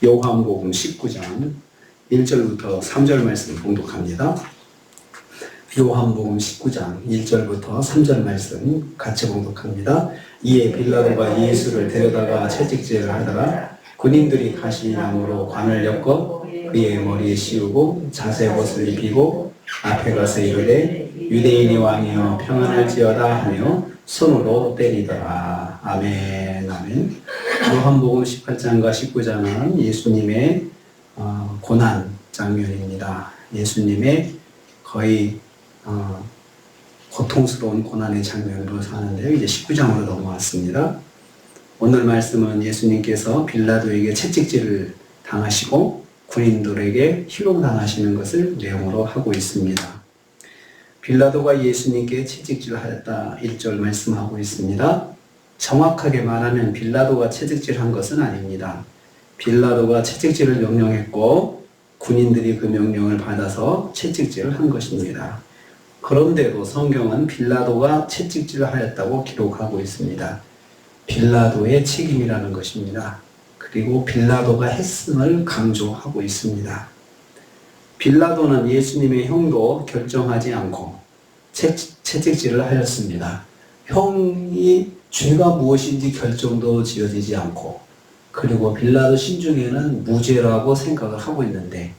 요한복음 19장 1절부터 3절 말씀 봉독합니다. 요한복음 19장 1절부터 3절 말씀 같이 봉독합니다. 이에 빌라도가 예수를 데려다가 채찍질을 하다가 군인들이 가시나무로 관을 엮어 그의 머리에 씌우고 자색옷을 입히고 앞에 가서 이르되 유대인의 왕이여 평안할지어다 하며 손으로 때리더라. 아멘. 아멘. 요한복음 18장과 19장은 예수님의 고난 장면입니다. 예수님의 거의 고통스러운 고난의 장면으로 사는데요. 이제 19장으로 넘어왔습니다. 오늘 말씀은 예수님께서 빌라도에게 채찍질을 당하시고 군인들에게 희롱당하시는 것을 내용으로 하고 있습니다. 빌라도가 예수님께 채찍질을 하였다 1절 말씀하고 있습니다. 정확하게 말하면 빌라도가 채찍질한 것은 아닙니다. 빌라도가 채찍질을 명령했고 군인들이 그 명령을 받아서 채찍질을 한 것입니다. 그런데도 성경은 빌라도가 채찍질을 하였다고 기록하고 있습니다. 빌라도의 책임이라는 것입니다. 그리고 빌라도가 했음을 강조하고 있습니다. 빌라도는 예수님의 형도 결정하지 않고 채찍질을 하였습니다. 형이 죄가 무엇인지 결정도 지어지지 않고, 그리고 빌라도 심중에는 무죄라고 생각을 하고 있는데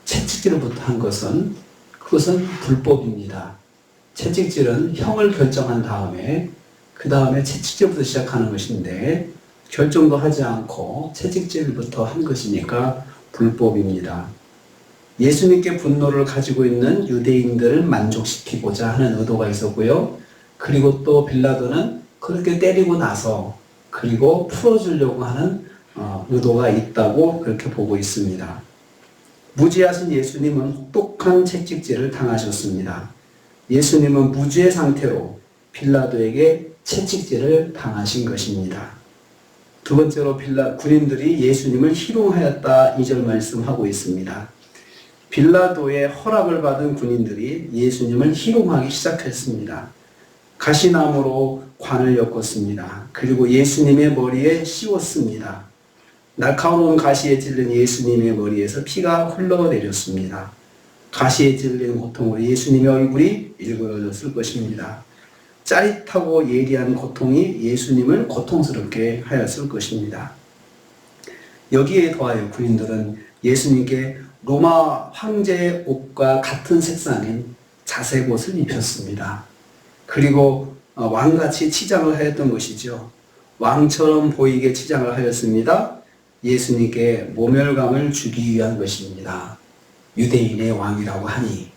채찍질부터 한 것은 그것은 불법입니다. 채찍질은 형을 결정한 다음에 그 다음에 채찍질부터 시작하는 것인데 결정도 하지 않고 채찍질부터 한 것이니까 불법입니다. 예수님께 분노를 가지고 있는 유대인들을 만족시키고자 하는 의도가 있었고요. 그리고 또 빌라도는 그렇게 때리고 나서 그리고 풀어주려고 하는 의도가 있다고 그렇게 보고 있습니다. 무죄하신 예수님은 혹독한 채찍질을 당하셨습니다. 예수님은 무죄의 상태로 빌라도에게 채찍질을 당하신 것입니다. 두 번째로 군인들이 예수님을 희롱하였다 2절 말씀하고 있습니다. 빌라도의 허락을 받은 군인들이 예수님을 희롱하기 시작했습니다. 가시나무로 관을 엮었습니다. 그리고 예수님의 머리에 씌웠습니다. 날카로운 가시에 찔린 예수님의 머리에서 피가 흘러내렸습니다. 가시에 찔린 고통으로 예수님의 얼굴이 일그러졌을 것입니다. 짜릿하고 예리한 고통이 예수님을 고통스럽게 하였을 것입니다. 여기에 더하여 군인들은 예수님께 로마 황제의 옷과 같은 색상인 자색 옷을 입혔습니다. 그리고 왕같이 치장을 하였던 것이죠. 왕처럼 보이게 치장을 하였습니다. 예수님께 모멸감을 주기 위한 것입니다. 유대인의 왕이라고 하니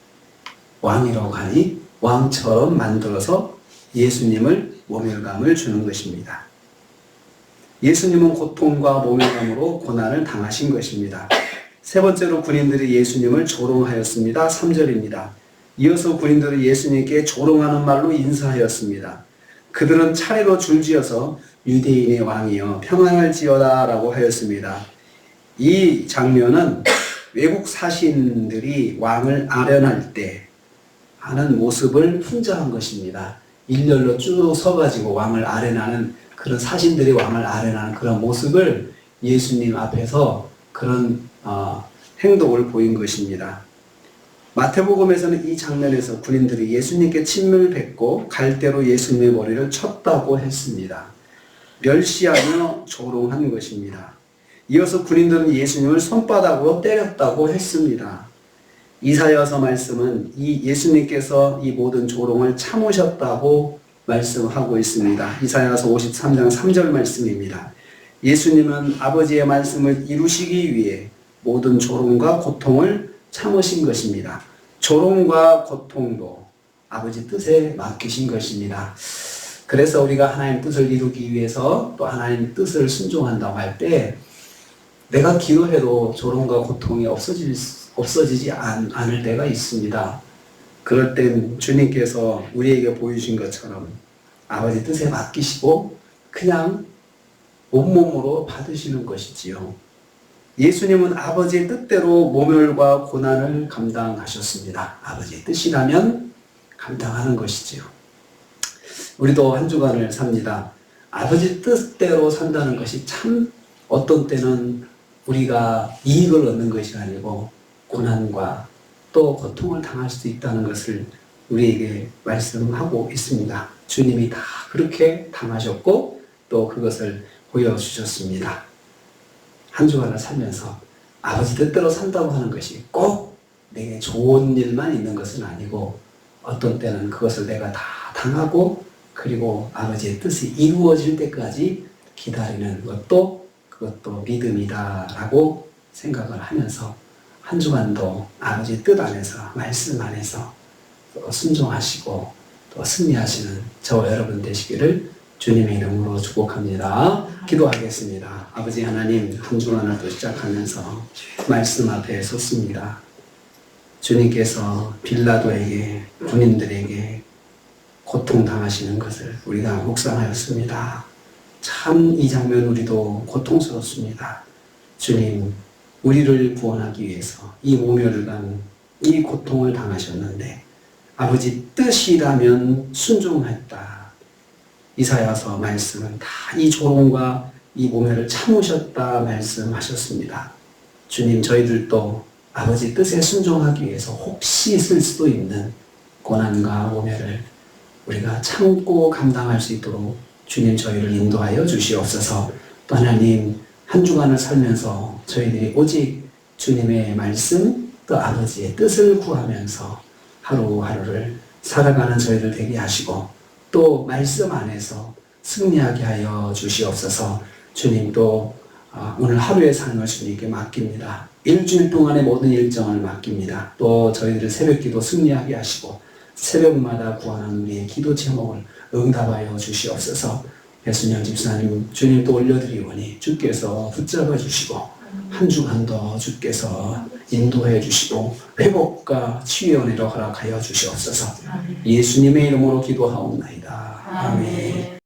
왕처럼 만들어서 예수님을 모멸감을 주는 것입니다. 예수님은 고통과 모멸감으로 고난을 당하신 것입니다. 세 번째로 군인들이 예수님을 조롱하였습니다. 3절입니다. 이어서 군인들은 예수님께 조롱하는 말로 인사하였습니다. 그들은 차례로 줄지어서 유대인의 왕이여 평안할지어다 라고 하였습니다. 이 장면은 외국 사신들이 왕을 아련할 때 하는 모습을 풍자한 것입니다. 일렬로 쭉 서가지고 왕을 아련하는 그런 사신들이 왕을 아련하는 그런 모습을 예수님 앞에서 그런 행동을 보인 것입니다. 마태복음에서는 이 장면에서 군인들이 예수님께 침을 뱉고 갈대로 예수님의 머리를 쳤다고 했습니다. 멸시하며 조롱한 것입니다. 이어서 군인들은 예수님을 손바닥으로 때렸다고 했습니다. 이사야서 말씀은 이 예수님께서 이 모든 조롱을 참으셨다고 말씀하고 있습니다. 이사야서 53장 3절 말씀입니다. 예수님은 아버지의 말씀을 이루시기 위해 모든 조롱과 고통을 참으신 것입니다. 조롱과 고통도 아버지 뜻에 맡기신 것입니다. 그래서 우리가 하나님 뜻을 이루기 위해서 또 하나님 뜻을 순종한다고 할 때 내가 기도해도 조롱과 고통이 없어지지 않을 때가 있습니다. 그럴 땐 주님께서 우리에게 보여주신 것처럼 아버지 뜻에 맡기시고 그냥 온몸으로 받으시는 것이지요. 예수님은 아버지의 뜻대로 모멸과 고난을 감당하셨습니다. 아버지의 뜻이라면 감당하는 것이지요. 우리도 한 주간을 삽니다. 아버지 뜻대로 산다는 것이 참 어떤 때는 우리가 이익을 얻는 것이 아니고 고난과 또 고통을 당할 수도 있다는 것을 우리에게 말씀하고 있습니다. 주님이 다 그렇게 당하셨고 또 그것을 보여주셨습니다. 한 주간을 살면서 아버지 뜻대로 산다고 하는 것이 꼭 내게 좋은 일만 있는 것은 아니고 어떤 때는 그것을 내가 다 당하고 그리고 아버지의 뜻이 이루어질 때까지 기다리는 것도 그것도 믿음이다라고 생각을 하면서 한 주간도 아버지 뜻 안에서 말씀 안에서 또 순종하시고 또 승리하시는 저와 여러분 되시기를 주님의 이름으로 축복합니다. 기도하겠습니다. 아버지 하나님, 한 주간을 또 시작하면서 말씀 앞에 섰습니다. 주님께서 빌라도에게 군인들에게 고통당하시는 것을 우리가 묵상하였습니다. 참 이 장면 우리도 고통스럽습니다. 주님, 우리를 구원하기 위해서 이 모멸감, 이 고통을 당하셨는데 아버지 뜻이라면 순종했다. 이사야서 말씀은 다 이 조롱과 이 모멸을 참으셨다 말씀하셨습니다. 주님, 저희들도 아버지 뜻에 순종하기 위해서 혹시 있을 수도 있는 고난과 모멸을 우리가 참고 감당할 수 있도록 주님 저희를 인도하여 주시옵소서. 또 하나님, 한 주간을 살면서 저희들이 오직 주님의 말씀 또 아버지의 뜻을 구하면서 하루하루를 살아가는 저희들 되게 하시고 또 말씀 안에서 승리하게 하여 주시옵소서. 주님 또 오늘 하루의 삶을 주님께 맡깁니다. 일주일 동안의 모든 일정을 맡깁니다. 또 저희들을 새벽기도 승리하게 하시고 새벽마다 구하는 우리의 기도 제목을 응답하여 주시옵소서. 배순영 집사님 주님 또 올려드리오니 주께서 붙잡아 주시고 한 주간도 주께서 인도해 주시고 회복과 치유의 은혜로 허락하여 주시옵소서. 예수님의 이름으로 기도하옵나이다. 아멘.